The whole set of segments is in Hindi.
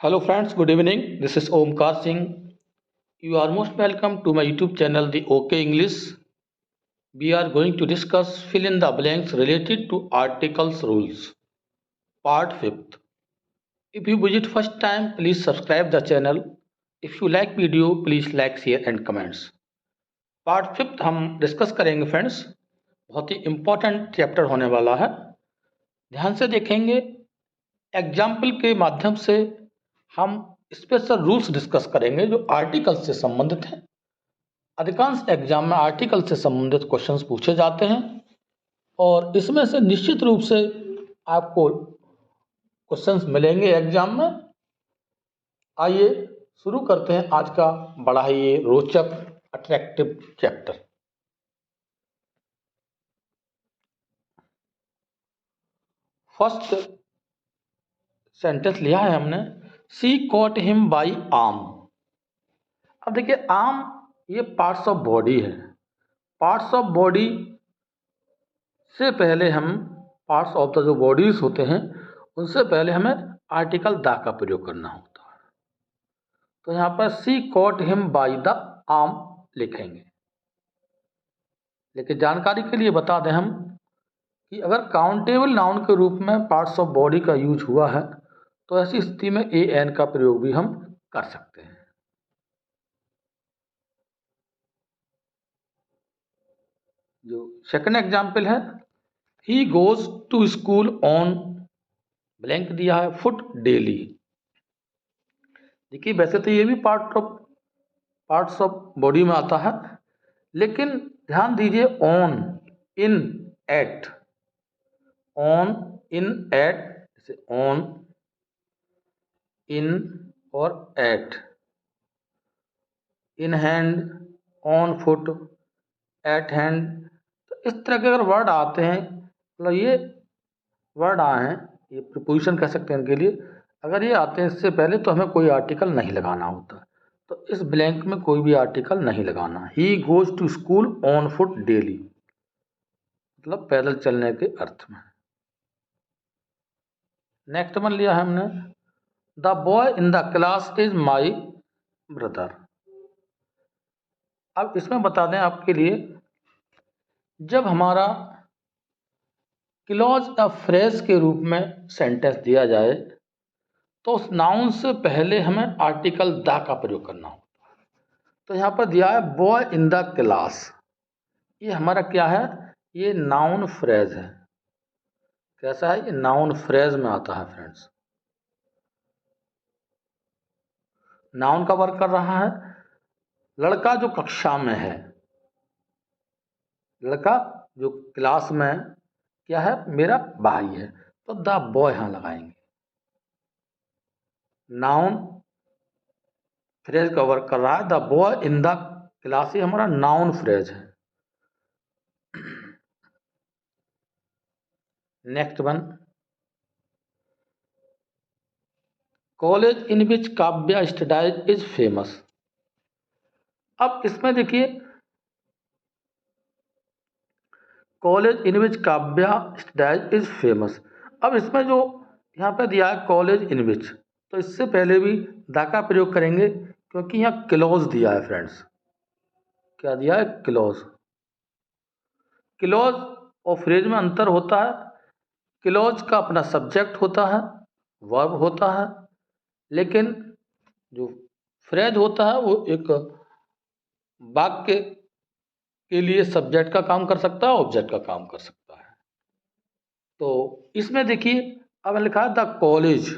Hello friends, good evening. This is Omkar Singh. You are most welcome to my YouTube channel The OK English. We are going to discuss fill in the blanks related to articles rules. Part 5th. If you visit first time, please subscribe the channel. If you like video, please like, share and comments. Part fifth हम डिस्कस करेंगे फ्रेंड्स. बहुत ही इम्पोर्टेंट चैप्टर होने वाला है. ध्यान से देखेंगे. एग्जाम्पल के माध्यम से हम स्पेशल रूल्स डिस्कस करेंगे जो आर्टिकल से संबंधित हैं. अधिकांश एग्जाम में आर्टिकल से संबंधित क्वेश्चंस पूछे जाते हैं और इसमें से निश्चित रूप से आपको क्वेश्चंस मिलेंगे एग्जाम में. आइए शुरू करते हैं आज का बड़ा ही रोचक अट्रैक्टिव चैप्टर. फर्स्ट सेंटेंस लिया है हमने, सी कॉट हिम बाई आर्म. अब देखिए आर्म ये पार्ट्स ऑफ बॉडी है. पार्ट्स ऑफ बॉडी से पहले हम पार्ट्स ऑफ द जो बॉडीज होते हैं उनसे पहले हमें आर्टिकल द का प्रयोग करना होता है. तो यहाँ पर she caught him by the arm लिखेंगे. लेकिन जानकारी के लिए बता दें हम कि अगर काउंटेबल नाउन के रूप में पार्ट्स ऑफ बॉडी का यूज हुआ है तो ऐसी स्थिति में ए एन का प्रयोग भी हम कर सकते हैं. जो सेकंड एग्जाम्पल है, he goes to school on blank दिया है फुट डेली. देखिए वैसे तो ये भी पार्ट्स ऑफ बॉडी में आता है, लेकिन ध्यान दीजिए on, in, at. On, in, at, जैसे ऑन, इन और at. In hand, on foot, at hand. तो इस तरह के अगर वर्ड आते हैं, मतलब ये वर्ड आए हैं, ये प्रीपोजिशन कह सकते हैं इनके लिए. अगर ये आते हैं इससे पहले तो हमें कोई आर्टिकल नहीं लगाना होता. तो इस ब्लैंक में कोई भी आर्टिकल नहीं लगाना. He goes to school on foot daily, मतलब पैदल चलने के अर्थ में. नेक्स्ट वन लिया है हमने, the boy in the class is my brother. अब इसमें बता दें आपके लिए, जब हमारा क्लॉज या फ्रेज के रूप में सेंटेंस दिया जाए तो उस नाउन से पहले हमें आर्टिकल द का प्रयोग करना होता है. तो यहाँ पर दिया है बॉय इन द क्लास. ये हमारा क्या है, ये नाउन फ्रेज है. कैसा है, ये नाउन फ्रेज में आता है फ्रेंड्स. नाउन का वर्क कर रहा है. लड़का जो कक्षा में है, लड़का जो क्लास में क्या है, मेरा भाई है, तो द बॉय यहां लगाएंगे. नाउन फ्रेज का वर्क कर रहा है. The boy in the class ही हमारा नाउन फ्रेज है. Next one, college in which Kavya studies is famous. अब इसमें देखिए college in which Kavya studies is famous. अब इसमें जो यहाँ पे दिया है कॉलेज इन विच, तो इससे पहले भी द का प्रयोग करेंगे क्योंकि यहाँ क्लॉज दिया है फ्रेंड्स. क्या दिया है, क्लॉज. क्लॉज और फ्रेज में अंतर होता है. क्लॉज का अपना सब्जेक्ट होता है, वर्ब होता है, लेकिन जो फ्रेज होता है वो एक वाक्य के लिए सब्जेक्ट का काम कर सकता है, ऑब्जेक्ट का काम कर सकता है. तो इसमें देखिए अब लिखा है द कॉलेज.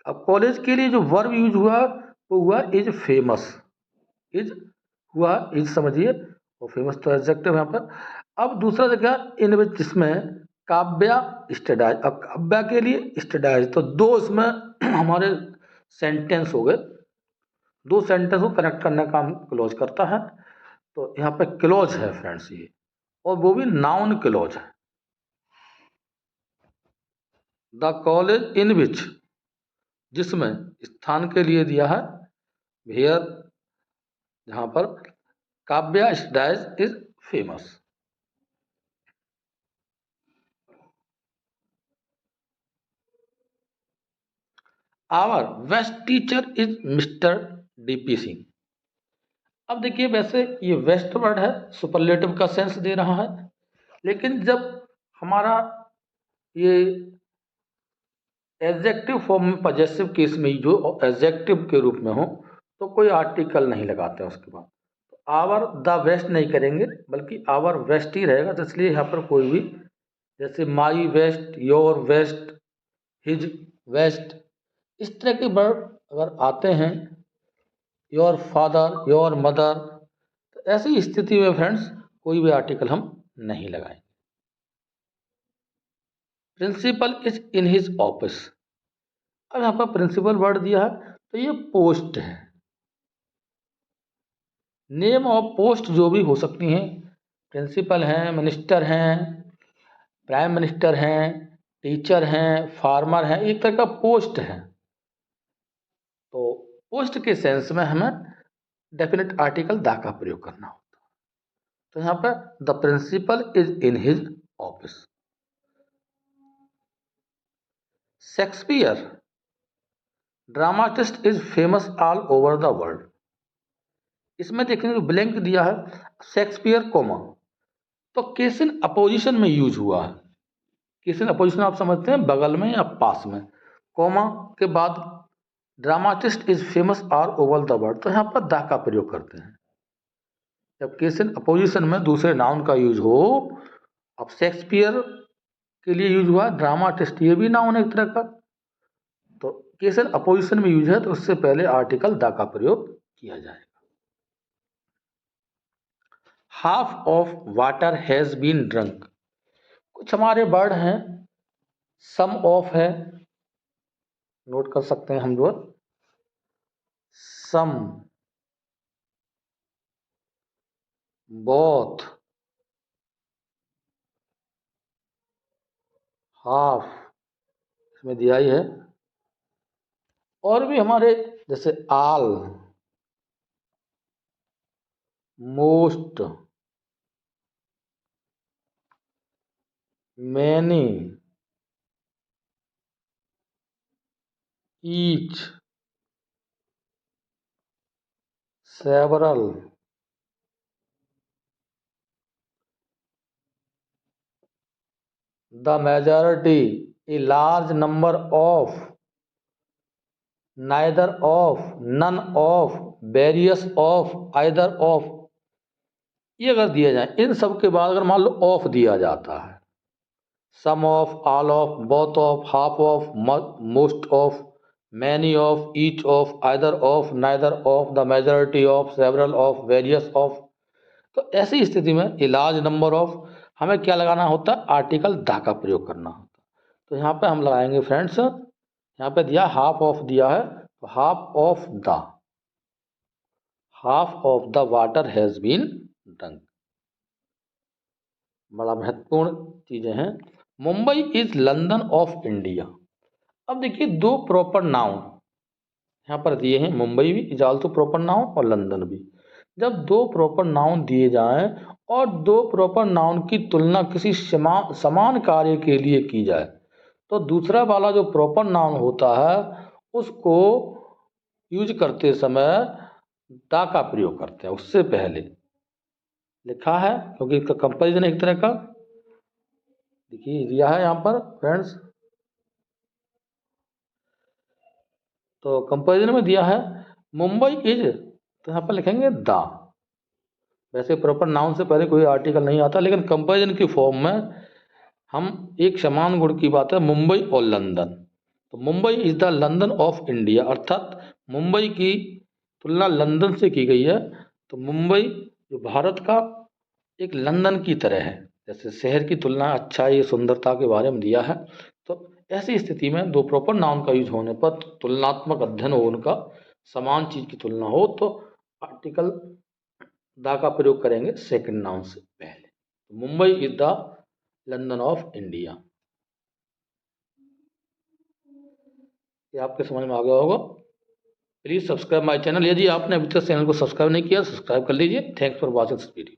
अब कॉलेज के लिए जो वर्ब यूज हुआ वो हुआ इज फेमस. इज हुआ, इज समझिए, और फेमस तो एडजेक्टिव यहाँ पर. अब दूसरा देखा इन विच, जिसमें काव्या स्टडीज. अब काव्या के लिए स्टडीज, तो दो इसमें हमारे सेंटेंस हो गए. दो सेंटेंस को कनेक्ट करने का काम क्लोज करता है. तो यहाँ पे क्लोज है फ्रेंड्स ये, और वो भी नाउन क्लोज है. द कॉलेज इन विच, जिसमें स्थान के लिए दिया है वेयर, जहाँ पर Kavya studies is famous. Our best teacher is Mr DP Singh. अब देखिए, वैसे ये वेस्ट वर्ड है, सुपरलेटिव का सेंस दे रहा है, लेकिन जब हमारा ये एडजेक्टिव फॉर्म में, पजेसिव केस में जो एडजेक्टिव के रूप में हो, तो कोई आर्टिकल नहीं लगाते हैं उसके बाद। आवर द वेस्ट नहीं करेंगे, बल्कि आवर वेस्ट ही रहेगा। तो इसलिए यहाँ पर कोई भी, जैसे my best, your best, his best, इस तरह के वर्ड अगर आते हैं, योर फादर, योर मदर, तो ऐसी स्थिति में फ्रेंड्स कोई भी आर्टिकल हम नहीं लगाएंगे। Principal is in his office. अब यहाँ पर प्रिंसिपल वर्ड दिया है, तो ये पोस्ट है। नेम ऑफ पोस्ट जो भी हो सकती हैं, प्रिंसिपल हैं, मिनिस्टर हैं, प्राइम मिनिस्टर हैं, टीचर हैं, फार्मर हैं, एक तरह का पोस्ट है। तो पोस्ट के सेंस में हमें डेफिनेट आर्टिकल द का प्रयोग करना होता है। तो यहाँ पर the principal is in his office. Shakespeare dramatist is famous all over the world. इसमें देखेंगे ब्लैंक दिया है, शेक्सपियर कोमा, तो केस इन अपोजिशन में यूज हुआ है। केस इन अपोजिशन आप समझते हैं, बगल में या पास में, कोमा के बाद dramatist is famous all over the world, तो यहाँ पर द का प्रयोग करते हैं। जब केस इन अपोजिशन में दूसरे नाउन का यूज हो, अब शेक्सपियर के लिए यूज हुआ, ड्रामाटिस्ट ये भी नाउन है एक तरह का, तो केस इन अपोजिशन में यूज है, तो उससे पहले आर्टिकल द का प्रयोग किया जाएगा। Half of water has been drunk. कुछ हमारे वर्ड हैं, सम ऑफ है, नोट कर सकते हैं हम लोग, सम, बोथ, हाफ, इसमें दिया ही है। और भी हमारे जैसे all, most, many, each, several, the majority, a large number of, neither of, none of, various of, either of, ये अगर दिए जाए, इन सब के बाद अगर मान लो ऑफ दिया जाता है, some of, all of, both of, half of, most of, many of, each of, either of, neither of, the majority of, several of, various of, तो ऐसी स्थिति में ए लार्ज नंबर ऑफ, हमें क्या लगाना होता है, आर्टिकल द का प्रयोग करना होता है। तो यहाँ पे हम लगाएंगे फ्रेंड्स, यहाँ पे दिया हाफ ऑफ दिया है, तो half of the water has been drunk. बड़ा महत्वपूर्ण चीजें हैं। Mumbai is London of India. अब देखिए, दो प्रॉपर नाउन यहाँ पर दिए हैं, मुंबई भी इज आल्सो प्रॉपर नाउन और लंदन भी। जब दो प्रॉपर नाउन दिए जाएं और दो प्रॉपर नाउन की तुलना किसी समान कार्य के लिए की जाए, तो दूसरा वाला जो प्रॉपर नाउन होता है उसको यूज करते समय द का प्रयोग करते हैं, उससे पहले लिखा है, क्योंकि इसका कंपैरिजन एक तरह का देखिए दिया है यहाँ पर फ्रेंड्स। तो कंपैरिजन में दिया है मुंबई इज, तो यहाँ पर लिखेंगे द। वैसे प्रॉपर नाउन से पहले कोई आर्टिकल नहीं आता, लेकिन कंपैरिजन की फॉर्म में हम एक समान गुण की बात है, मुंबई और लंदन। तो Mumbai is the London of India, अर्थात मुंबई की तुलना लंदन से की गई है। तो मुंबई जो भारत का एक लंदन की तरह है, जैसे शहर की तुलना अच्छाई सुंदरता के बारे में दिया है। तो ऐसी स्थिति में दो प्रॉपर नाउन का यूज होने पर, तुलनात्मक अध्ययन हो उनका, समान चीज की तुलना हो, तो आर्टिकल द का प्रयोग करेंगे सेकंड नाउन से पहले। तो Mumbai is the London of India. ये आपके समझ में आ गया होगा। Please subscribe my channel. यदि आपने अभी तक चैनल को सब्सक्राइब नहीं किया, सब्सक्राइब कर लीजिए। Thanks for watching this video.